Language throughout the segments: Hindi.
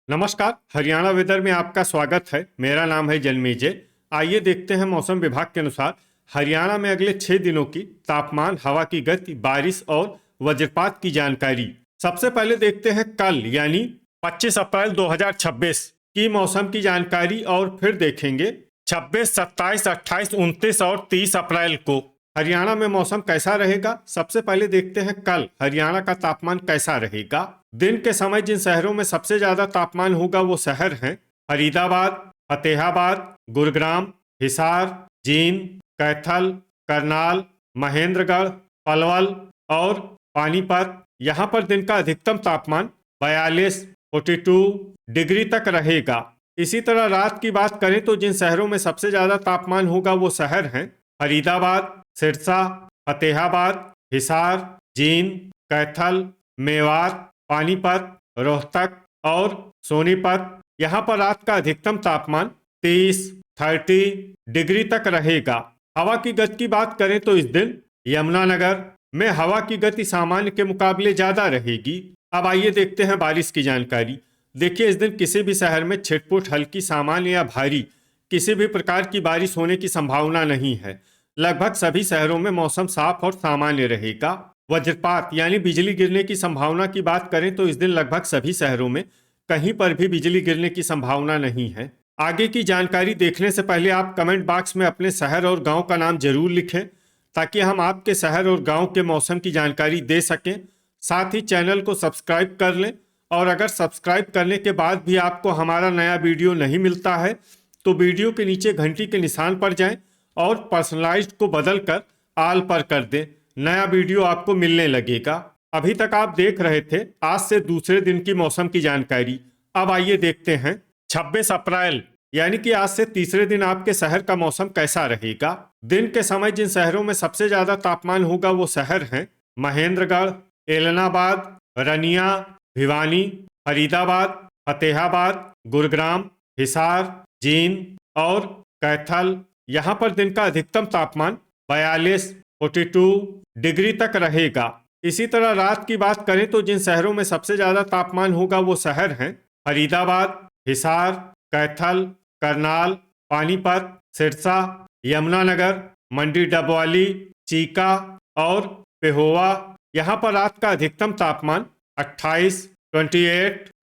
नमस्कार। हरियाणा वेदर में आपका स्वागत है। मेरा नाम है जन्मेजय। आइए देखते हैं मौसम विभाग के अनुसार हरियाणा में अगले 6 दिनों की तापमान, हवा की गति, बारिश और वज्रपात की जानकारी। सबसे पहले देखते हैं कल यानी 25 अप्रैल 2026 की मौसम की जानकारी और फिर देखेंगे 26, 27, 28, 29 और 30 अप्रैल को हरियाणा में मौसम कैसा रहेगा। सबसे पहले देखते हैं कल हरियाणा का तापमान कैसा रहेगा। दिन के समय जिन शहरों में सबसे ज्यादा तापमान होगा वो शहर हैं फरीदाबाद, फतेहाबाद, गुरुग्राम, हिसार, जींद, कैथल, करनाल, महेंद्रगढ़, पलवल और पानीपत। यहाँ पर दिन का अधिकतम तापमान 42 डिग्री तक रहेगा। इसी तरह रात की बात करें तो जिन शहरों में सबसे ज्यादा तापमान होगा वो शहर हैं फरीदाबाद, सिरसा, फतेहाबाद, हिसार, जींद, कैथल, मेवात, पानीपत, रोहतक और सोनीपत। यहाँ पर रात का अधिकतम तापमान 30 डिग्री तक रहेगा। हवा की गति की बात करें तो इस दिन यमुनानगर में हवा की गति सामान्य के मुकाबले ज्यादा रहेगी। अब आइए देखते हैं बारिश की जानकारी। देखिए, इस दिन किसी भी शहर में छिटपुट, हल्की, सामान्य या भारी किसी भी प्रकार की बारिश होने की संभावना नहीं है। लगभग सभी शहरों में मौसम साफ और सामान्य रहेगा। वज्रपात यानी बिजली गिरने की संभावना की बात करें तो इस दिन लगभग सभी शहरों में कहीं पर भी बिजली गिरने की संभावना नहीं है। आगे की जानकारी देखने से पहले आप कमेंट बॉक्स में अपने शहर और गांव का नाम जरूर लिखें ताकि हम आपके शहर और गांव के मौसम की जानकारी दे सकें। साथ ही चैनल को सब्सक्राइब कर लें और अगर सब्सक्राइब करने के बाद भी आपको हमारा नया वीडियो नहीं मिलता है तो वीडियो के नीचे घंटी के निशान पर जाएं और पर्सनलाइज्ड को बदलकर ऑल पर कर दें। नया वीडियो आपको मिलने लगेगा। अभी तक आप देख रहे थे आज से दूसरे दिन की मौसम की जानकारी। अब आइए देखते हैं 26 अप्रैल यानी कि आज से तीसरे दिन आपके शहर का मौसम कैसा रहेगा। दिन के समय जिन शहरों में सबसे ज्यादा तापमान होगा वो शहर हैं महेंद्रगढ़, एलनाबाद, रनिया, भिवानी, फरीदाबाद, फतेहाबाद, गुरुग्राम, हिसार, जींद और कैथल। यहाँ पर दिन का अधिकतम तापमान 42 डिग्री तक रहेगा। इसी तरह रात की बात करें तो जिन शहरों में सबसे ज्यादा तापमान होगा वो शहर हैं फरीदाबाद, हिसार, कैथल, करनाल, पानीपत, सिरसा, यमुनानगर, मंडी डबवाली, चीका और पेहोवा। यहाँ पर रात का अधिकतम तापमान 28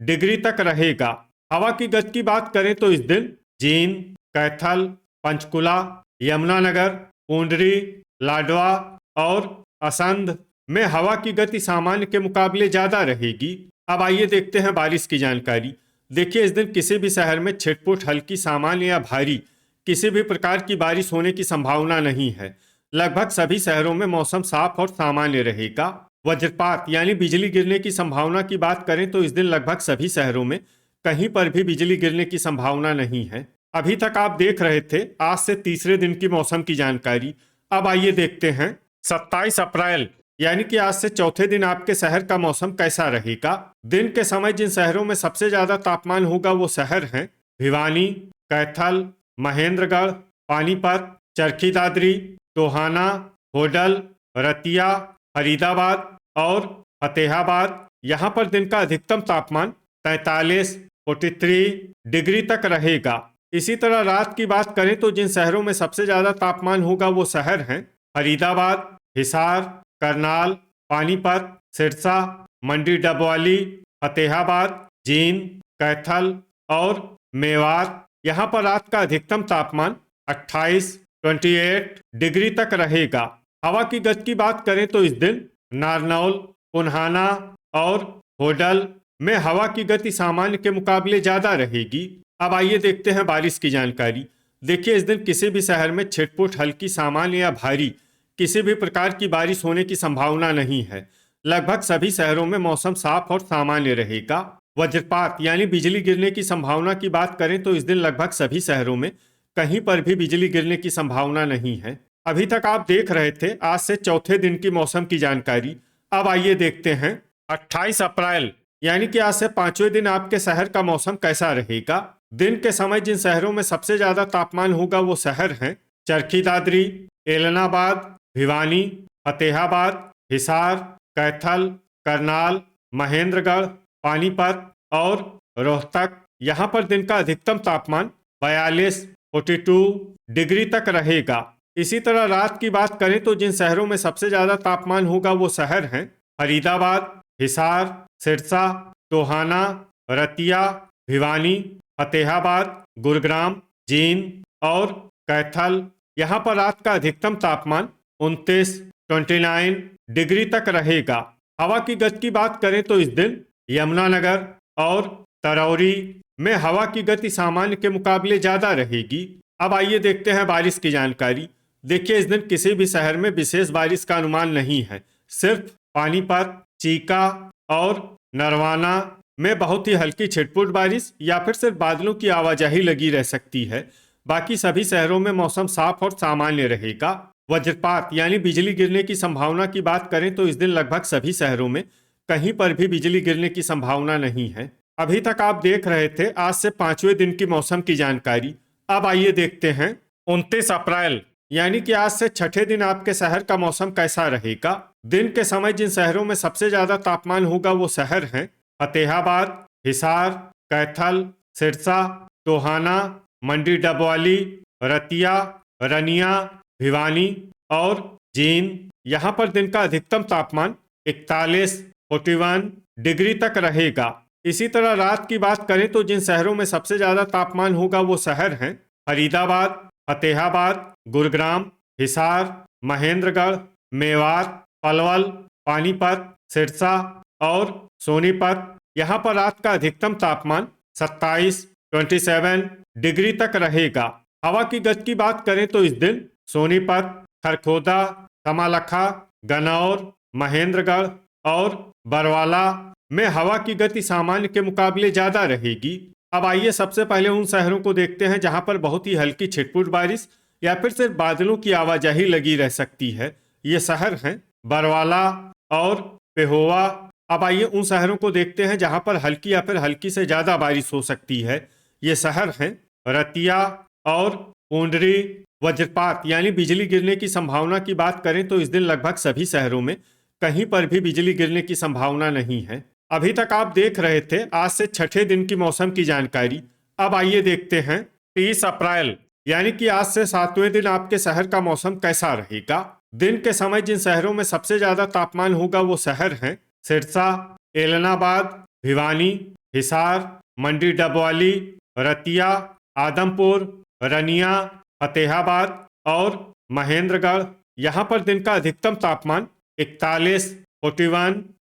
डिग्री तक रहेगा। हवा की गति की बात करें तो इस दिन जींद, कैथल, पंचकुला, यमुनानगर, पूंडरी, लाडवा और असंध में हवा की गति सामान्य के मुकाबले ज्यादा रहेगी। अब आइए देखते हैं बारिश की जानकारी। देखिए, इस दिन किसी भी शहर में छिटपुट, हल्की, सामान्य या भारी किसी भी प्रकार की बारिश होने की संभावना नहीं है। लगभग सभी शहरों में मौसम साफ और सामान्य रहेगा। वज्रपात यानी बिजली गिरने की संभावना की बात करें तो इस दिन लगभग सभी शहरों में कहीं पर भी बिजली गिरने की संभावना नहीं है। अभी तक आप देख रहे थे आज से तीसरे दिन की मौसम की जानकारी। अब आइए देखते हैं 27 अप्रैल यानी कि आज से चौथे दिन आपके शहर का मौसम कैसा रहेगा। दिन के समय जिन शहरों में सबसे ज्यादा तापमान होगा वो शहर हैं भिवानी, कैथल, महेंद्रगढ़, पानीपत, चरखी दादरी, टोहाना, होडल, रतिया, फरीदाबाद और फतेहाबाद। यहाँ पर दिन का अधिकतम तापमान 43 डिग्री तक रहेगा। इसी तरह रात की बात करें तो जिन शहरों में सबसे ज्यादा तापमान होगा वो शहर हैं फरीदाबाद, हिसार, करनाल, पानीपत, सिरसा, मंडी डबवाली, फतेहाबाद, जींद, कैथल और मेवात। यहाँ पर रात का अधिकतम तापमान 28 डिग्री तक रहेगा। हवा की गति की बात करें तो इस दिन नारनौल, पुन्हाना और होडल में हवा की गति सामान्य के मुकाबले ज्यादा रहेगी। अब आइए देखते हैं बारिश की जानकारी। देखिए, इस दिन किसी भी शहर में छिटपुट, हल्की, सामान्य या भारी किसी भी प्रकार की बारिश होने की संभावना नहीं है। लगभग सभी शहरों में मौसम साफ और सामान्य रहेगा। वज्रपात यानी बिजली गिरने की संभावना की बात करें तो इस दिन लगभग सभी शहरों में कहीं पर भी बिजली गिरने की संभावना नहीं है। अभी तक आप देख रहे थे आज से चौथे दिन की मौसम की जानकारी। अब आइए देखते हैं 28 अप्रैल यानी कि आज से पांचवें दिन आपके शहर का मौसम कैसा रहेगा। दिन के समय जिन शहरों में सबसे ज्यादा तापमान होगा वो शहर हैं चरखी दादरी, एलनाबाद, भिवानी, फतेहाबाद, हिसार, कैथल, करनाल, महेंद्रगढ़, पानीपत और रोहतक, यहाँ पर दिन का अधिकतम तापमान 42 डिग्री तक रहेगा। इसी तरह रात की बात करें तो जिन शहरों में सबसे ज्यादा तापमान होगा वो शहर हैं फरीदाबाद, हिसार, सिरसा, टोहाना, रतिया, भिवानी, फतेहाबाद, गुरुग्राम, जींद और कैथल। यहाँ पर रात का अधिकतम तापमान 29 डिग्री तक रहेगा। हवा की गति की बात करें तो इस दिन यमुनानगर और तरौरी में हवा की गति सामान्य के मुकाबले ज्यादा रहेगी। अब आइए देखते हैं बारिश की जानकारी। देखिए, इस दिन किसी भी शहर में विशेष बारिश का अनुमान नहीं है। सिर्फ पानीपत, चीका और नरवाना में बहुत ही हल्की छिटपुट बारिश या फिर सिर्फ बादलों की आवाजाही लगी रह सकती है। बाकी सभी शहरों में मौसम साफ और सामान्य रहेगा। वज्रपात यानी बिजली गिरने की संभावना की बात करें तो इस दिन लगभग सभी शहरों में कहीं पर भी बिजली गिरने की संभावना नहीं है। अभी तक आप देख रहे थे आज से 5वें दिन की मौसम की जानकारी। अब आइए देखते हैं 29 अप्रैल यानी कि आज से 6ठे दिन आपके शहर का मौसम कैसा रहेगा। दिन के समय जिन शहरों में सबसे ज्यादा तापमान होगा वो शहर हैं फतेहाबाद, हिसार, कैथल, सिरसा, टोहाना, मंडी डबवाली, रतिया, रनिया, भिवानी और जींद। यहाँ पर दिन का अधिकतम तापमान 41 डिग्री तक रहेगा। इसी तरह रात की बात करें तो जिन शहरों में सबसे ज्यादा तापमान होगा वो शहर हैं फरीदाबाद, फतेहाबाद, गुरुग्राम, हिसार, महेंद्रगढ़, मेवात, पलवल, पानीपत, सिरसा और सोनीपत। यहाँ पर रात का अधिकतम तापमान 27 डिग्री तक रहेगा। हवा की गति की बात करें तो इस दिन सोनीपत, खरखोदा, तमालखा, गनौर, महेंद्रगढ़ और बरवाला में हवा की गति सामान्य के मुकाबले ज्यादा रहेगी। अब आइए सबसे पहले उन शहरों को देखते हैं जहां पर बहुत ही हल्की छिटपुट बारिश या फिर सिर्फ बादलों की आवाजाही लगी रह सकती है। ये शहर हैं बरवाला और पेहोवा। अब आइए उन शहरों को देखते हैं जहां पर हल्की या फिर हल्की से ज्यादा बारिश हो सकती है। ये शहर हैं रतिया और पूंडरी। वज्रपात यानी बिजली गिरने की संभावना की बात करें तो इस दिन लगभग सभी शहरों में कहीं पर भी बिजली गिरने की संभावना नहीं है। अभी तक आप देख रहे थे आज से 6ठे दिन की मौसम की जानकारी। अब आइए देखते हैं 30 अप्रैल यानी कि आज से 7वें दिन आपके शहर का मौसम कैसा रहेगा। दिन के समय जिन शहरों में सबसे ज्यादा तापमान होगा वो शहर हैं सिरसा, एलनाबाद, भिवानी, हिसार, मंडी डबवाली, रतिया, आदमपुर, रनिया, फतेहाबाद और महेंद्रगढ़। यहाँ पर दिन का अधिकतम तापमान 41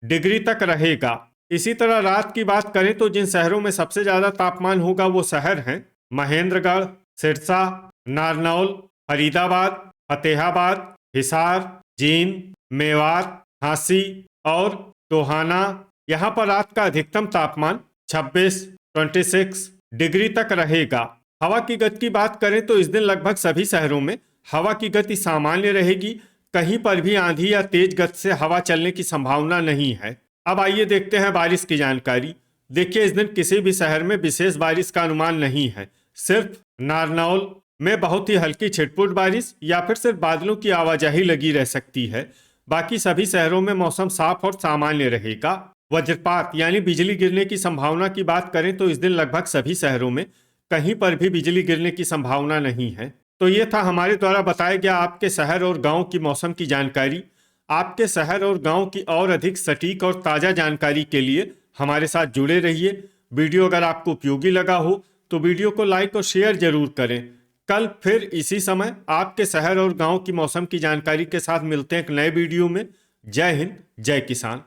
डिग्री तक रहेगा। इसी तरह रात की बात करें तो जिन शहरों में सबसे ज्यादा तापमान होगा वो शहर हैं महेंद्रगढ़, सिरसा, नारनौल, फरीदाबाद, फतेहाबाद, हिसार, जींद, मेवात, झांसी और टोहाना। यहाँ पर रात का अधिकतम तापमान 26 डिग्री तक रहेगा। हवा की गति की बात करें तो इस दिन लगभग सभी शहरों में हवा की गति सामान्य रहेगी। कहीं पर भी आंधी या तेज गति से हवा चलने की संभावना नहीं है। अब आइए देखते हैं बारिश की जानकारी। देखिए, इस दिन किसी भी शहर में विशेष बारिश का अनुमान नहीं है। सिर्फ नारनौल में बहुत ही हल्की छिटपुट बारिश या फिर सिर्फ बादलों की आवाजाही लगी रह सकती है। बाकी सभी शहरों में मौसम साफ और सामान्य रहेगा। वज्रपात यानी बिजली गिरने की संभावना की बात करें तो इस दिन लगभग सभी शहरों में कहीं पर भी बिजली गिरने की संभावना नहीं है। तो ये था हमारे द्वारा बताया गया आपके शहर और गांव की मौसम की जानकारी। आपके शहर और गांव की और अधिक सटीक और ताज़ा जानकारी के लिए हमारे साथ जुड़े रहिए। वीडियो अगर आपको उपयोगी लगा हो तो वीडियो को लाइक और शेयर जरूर करें। कल फिर इसी समय आपके शहर और गांव की मौसम की जानकारी के साथ मिलते हैं एक नए वीडियो में। जय हिंद, जय किसान।